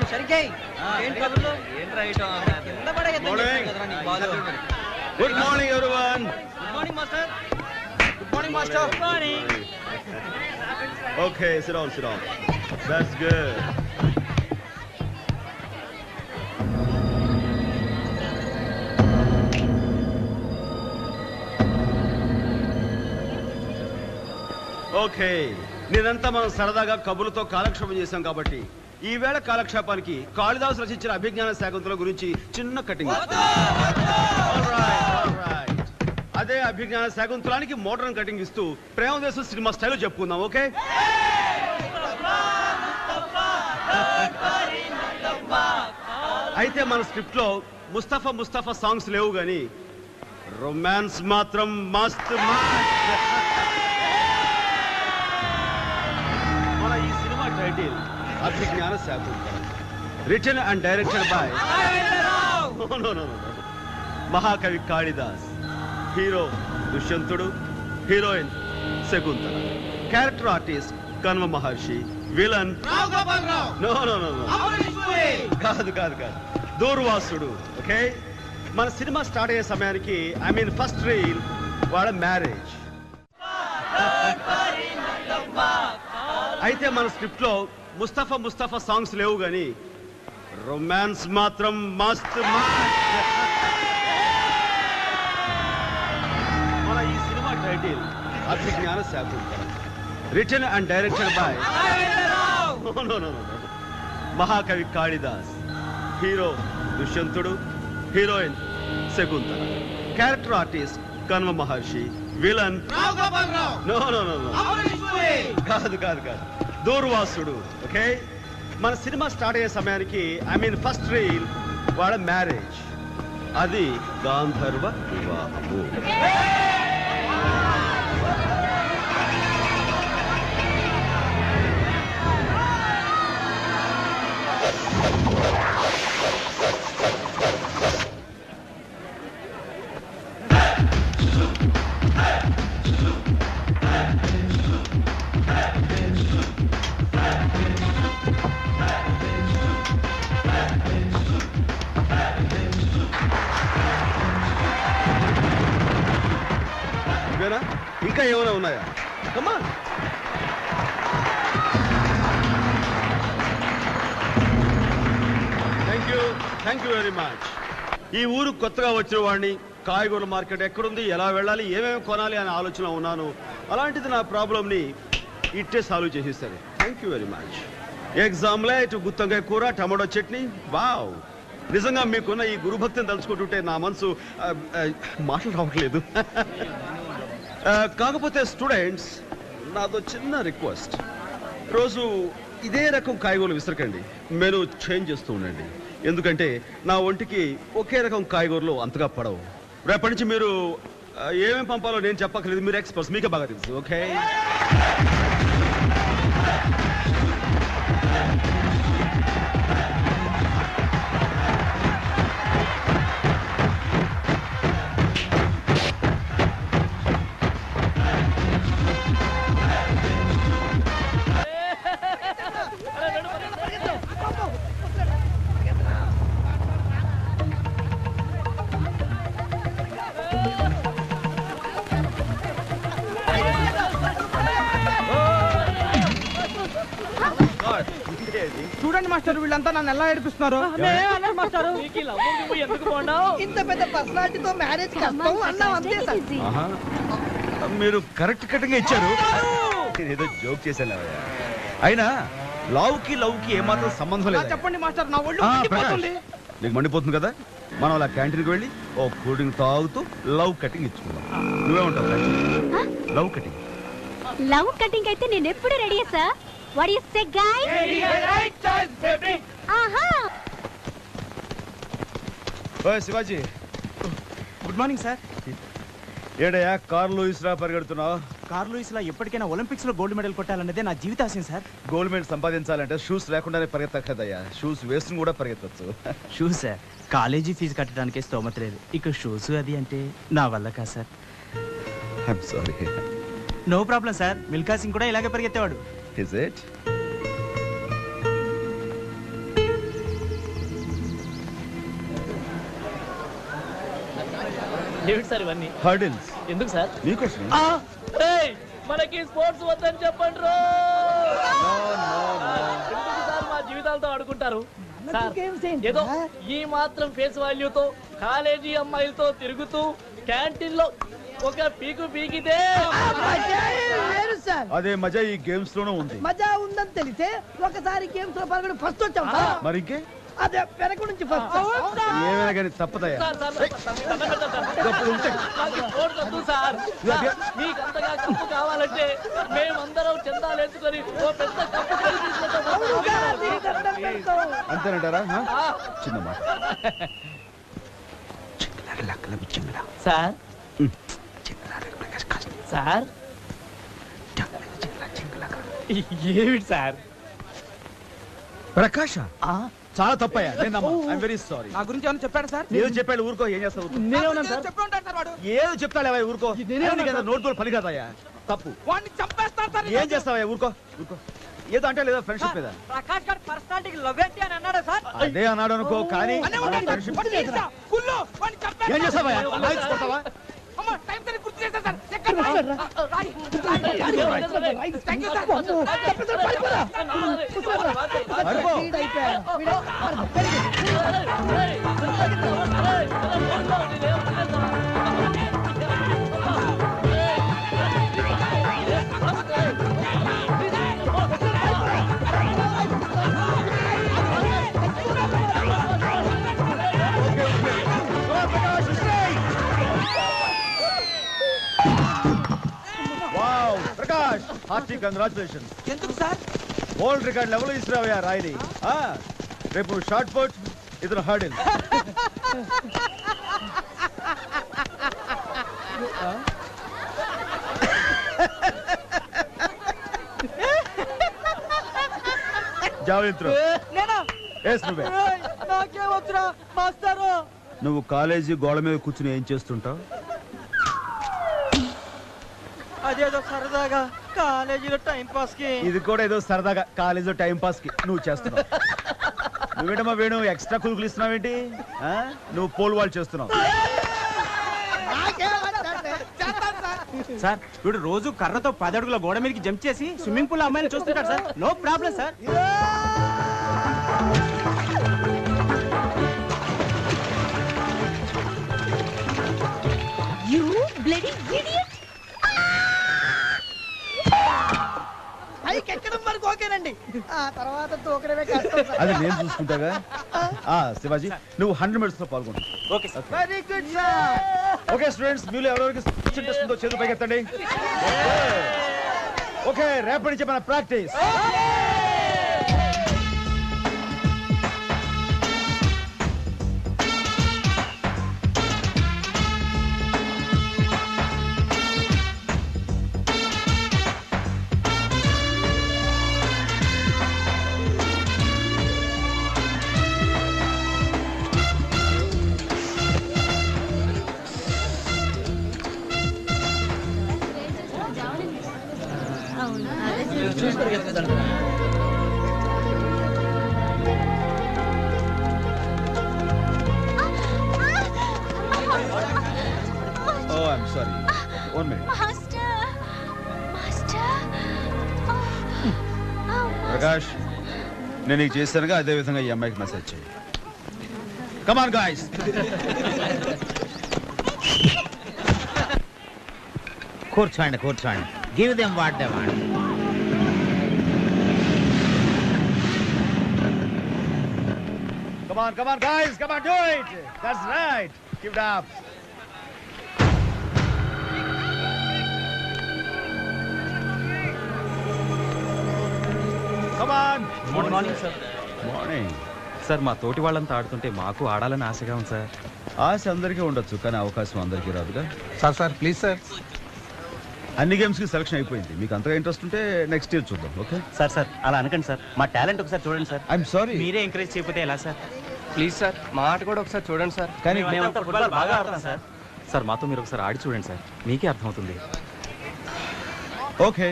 Good morning, everyone. Good morning, master. Good morning, master. Good morning. Okay, sit down, sit down. That's good. Okay, నేనంతా మనం సరదాగా కబుర్లతో కాలక్షేపం చేశాం కాబట్టి ఈవేళ కాలక్షేపానికి కాళిదాసు రచించిన అభిజ్ఞాన శాకుంతలం గురించి చిన్న కటింగ్. అదే అభిజ్ఞాన శాకుంతలానికి మోడర్న్ కటింగ్ ఇస్తూ ప్రేమదేశం సినిమా స్టైల్ చెప్పుకుందాం. ఓకే, అయితే మన స్క్రిప్ట్ లో ముస్తఫా ముస్తఫా సాంగ్స్ లేవు గాని రొమాన్స్ మాత్రం మస్త్ మస్త్. మన ఈ cinema title Abhijnana Shakuntalam, written and directed by మహాకవి కాళిదాస్. హీరో దుష్యంతుడు, heroine Shakuntala, character artist Kanva Maharshi, villain కాదు కాదు కాదు దూర్వాసుడు. ఓకే, మన సినిమా స్టార్ట్ అయ్యే సమయానికి ఫస్ట్ రీల్ వాళ్ళ మ్యారేజ్. అయితే మన స్క్రిప్ట్ లో ముస్తఫా ముస్తఫా సాంగ్స్ లేవు గాని రొమాన్స్ మాత్రం మస్త్ మస్త్. మన ఈ cinema title Abhijnana Shakuntalam, written and directed by మహాకవి కాళిదాస్. హీరో దుష్యంతుడు, heroine Shakuntala, character artist Kanva Maharshi, villain కాదు కాదు కాదు దూర్వాసుడు. ఓకే, మన సినిమా స్టార్ట్ అయ్యే సమయానికి ఫస్ట్ రీల్ వాళ్ళ మ్యారేజ్. అది గాంధర్వ వివాహము. ఇంకా ఏమైనా ఉన్నాయా? కమా థ్యాంక్ యూ వెరీ మచ్. ఈ ఊరు కొత్తగా వచ్చిన వాడిని, కాయగూరల మార్కెట్ ఎక్కడుంది, ఎలా వెళ్ళాలి, ఏమేమి కొనాలి అనే ఆలోచన ఉన్నాను. అలాంటిది నా ప్రాబ్లంని ఇట్టే సాల్వ్ చేసేస్తారు. Thank you very much. Egg omelette, గుత్తంకాయ కూర, టమాటో చట్నీ. వావ్, నిజంగా మీకున్న ఈ గురుభక్తిని తలుచుకుంటుంటే నా మనసు మాటలు రావట్లేదు. కాకపోతే స్టూడెంట్స్, నాదో చిన్న రిక్వెస్ట్. రోజు ఇదే రకం కాయగూరలు విసరకండి, మెను చేంజ్ చేస్తూ ఉండండి. ఎందుకంటే నా ఒంటికి ఒకే రకం కాయగూరలు అంతగా పడవు. రేపటి నుంచి మీరు ఏమేమి పంపాలో నేను చెప్పక్కర్లేదు, మీరు ఎక్స్పర్ట్స్, మీకే బాగా తెలుసు. ఓకే, చూడండి మాస్టర్, వీళ్ళంతా నన్ను ఎలా ఏడిపిస్తున్నారు. ఇంత పెద్ద పర్సనాలిటీతో మ్యారేజ్ కష్టం అన్నాం అంతే సార్. మీరు కరెక్ట్ కటింగ్ ఇచ్చారు. ఏదో జోక్ చేశాను. అయినా లవ్కి ఏమాత్రం సంబంధం లేదు. చెప్పండి మాస్టర్, నా ఒళ్ళు మండిపోతుంది. నీకు మండిపోతుంది కదా, మనం అలా క్యాంటీన్కి వెళ్ళి ఓ కూల్ డ్రింక్ తాగుతూ లవ్ కటింగ్ ఇచ్చుకుందాం. నువ్వేమంటావు? Love cutting. లవ్ కటింగ్ అయితే నేను ఎప్పుడు ready sir. What do you say, guys? Right choice, baby. ఓయ్ శివాజీ, గుడ్ మార్నింగ్ సార్. ఏడయ్యా కార్ లూయిస్లా పరిగెడుతున్నావు? కార్ లూయిస్లా ఎప్పటికైనా ఒలింపిక్స్ లో గోల్డ్ మెడల్ కొట్టాలన్నదే నా జీవితాశయం సార్. గోల్డ్ మెడల్ సంపాదించాలంటే షూస్ లేకుండానే పరిగెత్తక్కదయ్యా, షూస్ వేసుకుని కూడా పరిగెత్తచ్చు. షూస్ సార్, కాలేజీ ఫీజు కట్టడానికే స్తోమత లేదు, ఇక షూస్ అది అంటే నా వల్ల కాదు sir. I'm sorry. No problem sir, Milkha Singh కూడా ఇలాగే పరిగెత్తేవాడు. Is it? ఏమిటి సార్ ఇవన్నీ? హర్డిల్స్. ఎందుకు సార్? మీకోసం. మనకి స్పోర్ట్స్ వద్దని చెప్పండి. ఎందుకు సార్ మా జీవితాలతో ఆడుకుంటారు? ఏదో ఈ మాత్రం ఫేస్ వాల్యూతో కాలేజీ అమ్మాయిలతో తిరుగుతూ క్యాంటీన్ లో ఒక పీకు పీకితే అదే మజా ఈ గేమ్స్ లోనే ఉంది. మజా ఉందని తెలిస్తే ఒకసారి గేమ్స్ లో పాల్గొని ఫస్ట్ వచ్చాం సార్. మరి ఇంకే అదే వెనక నుంచి ఫస్ట్. ఏమైనా కానీ తప్పదయ్యా. మీకు అంతగా కప్పు కావాలంటే మేమందరం చందాలు వేసుకొని ఓ పెద్ద కప్పు అంతేనంటారా? చిన్న మాట. సార్ సార్ ఏమిటి సార్? ప్రకాష్ చాలా తప్పయ్యా. I'm very sorry. నా గురించి ఏమైనా చెప్పాడు సార్? ఏదో చెప్పాడు, ఊరుకో. ఏం చేస్తావు? ఏదో చెప్తాడు, ఊరుకో. నోట్బుల్ పని కదయ్యా, తప్పు. వాడిని చంపేస్తాను సార్. ఏం చేస్తావా? ఊరుకో ఊరుకో. ఏదో అంటే లేదా ఫ్రెండ్షిప్ మీద. ప్రకాష్ గారి పర్సనాలిటీకి లవ్ ఏంటి అని అన్నాడు సార్. అదే అన్నాడు అనుకో, కానీ ఏం చేస్తావా? కొడతావా? Prakash, hearty congratulations. ఎందుకు సార్? వరల్డ్ రికార్డ్ లెవెల్ ఇస్తున్నావయ్యా రాయిని. రేపు షార్ట్ పుట్, ఇతను హర్డిల్. Javelin throw. నువ్వే. నాకేమొచ్చురా మాస్టారు. నువ్వు కాలేజీ గోడ మీద కూర్చుని ఏం చేస్తుంటావు? అదేదో సరదాగా కాలేజీలో టైం పాస్ కి. ఇది కూడా ఏదో సరదాగా కాలేజీలో టైం పాస్ కి నువ్వు చేస్తున్నావు. నువ్వేటమ్మా వేణు ఎక్స్ట్రా కులుకులు ఇస్తున్నావేంటి? నువ్వు పోల్ వాల్ చేస్తున్నావు. సార్ వీడు రోజు కర్రతో 10 అడుగుల గోడ మీదకి జంప్ చేసి స్విమ్మింగ్ పూల్ అమ్మాయిని చూస్తుంటాడు sir. No problem sir. You bloody idiot! పైకి ఎక్కడం వరకు ఓకేనండి, ఆ తర్వాత తోకడమే కష్టం సార్. అది నేను చూసుకుంటాగా. శివాజీ, నువ్వు 100 మీటర్స్ లో పాల్గొంటావు. Okay sir. Very good sir. Okay students, మీలో ఎవరెవరికి ఇంట్రెస్ట్ ఉందో చేతులు పైకెత్తండి. ఓకే, రేపటి నుంచి మన practice. Oh, I'm sorry. 1 minute. Master! Master! Prakash, నేను నీకు చేశానుగా అదే విధంగా ఈ అమ్మాయికి మెసేజ్ చేయి. Come on, guys. కూర్చోండి కూర్చోండి. Give them what they want. Come on, guys. Come on, do it. That's right. Keep it up. Come on. Good morning sir. Morning. Sir మా తోటి వాళ్ళంతా ఆడుతుంటే మాకు ఆడాలని ఆశగా ఉంది సార్. ఆశ అందరికీ ఉండొచ్చు, కానీ అవకాశం అందరికీ రాదుగా. Sir please sir. అన్ని గేమ్స్కి సెలక్షన్ అయిపోయింది. మీకు అంతగా ఇంట్రెస్ట్ ఉంటే నెక్స్ట్ ఇయర్ చూద్దాం. ఓకే సార్ అలా అనకండి సార్. మా టాలెంట్ ఒకసారి చూడండి సార్. I'm sorry. మీరే ఎంకరేజ్ చేయకపోతే ఎలా సార్? ప్లీజ్ సార్, మా ఆట కూడా ఒకసారి చూడండి సార్. కానీ మేమంతా ఫుట్బాల్ బాగా ఆడతాం సార్. సార్ మాతో మీరు ఒకసారి ఆడి చూడండి సార్, మీకే అర్థమవుతుంది. Okay.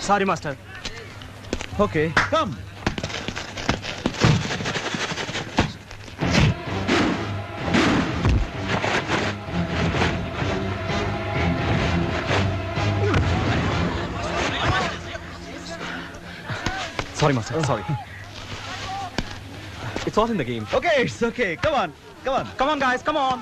Sorry master. Okay come. Sorry, master. Sorry. It's all in the game. Okay, it's okay. Come on. Come on. Come on, guys. Come on.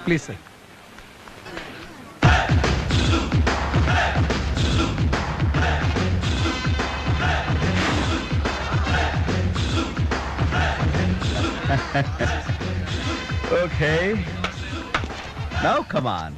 Please sir. Okay. Now come on.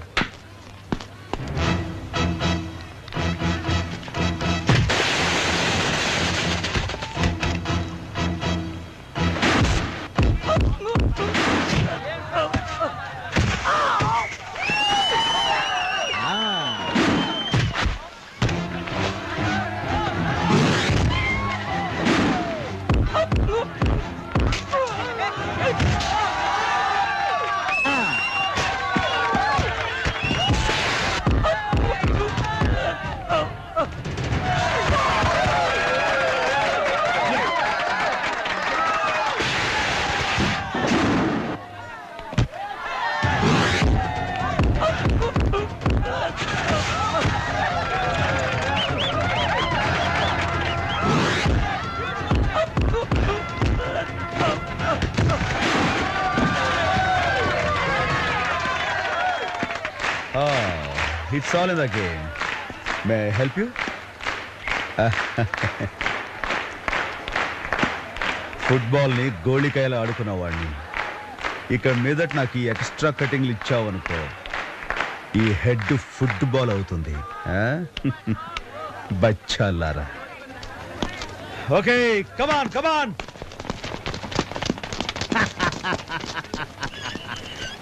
It's all in the game. May I help you? ఫుట్బాల్ని గోళికాయలు ఆడుకున్నవాడిని. ఇక మీదట నాకు ఈ extra కటింగ్లు ఇచ్చావనుకో, ఈ head football అవుతుంది. బచ్చాలారా. Okay come on come on.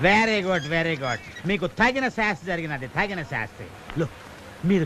Very good, very good. మీకు తగిన శాస్తి జరిగినది, తగిన శాస్తి. మీరు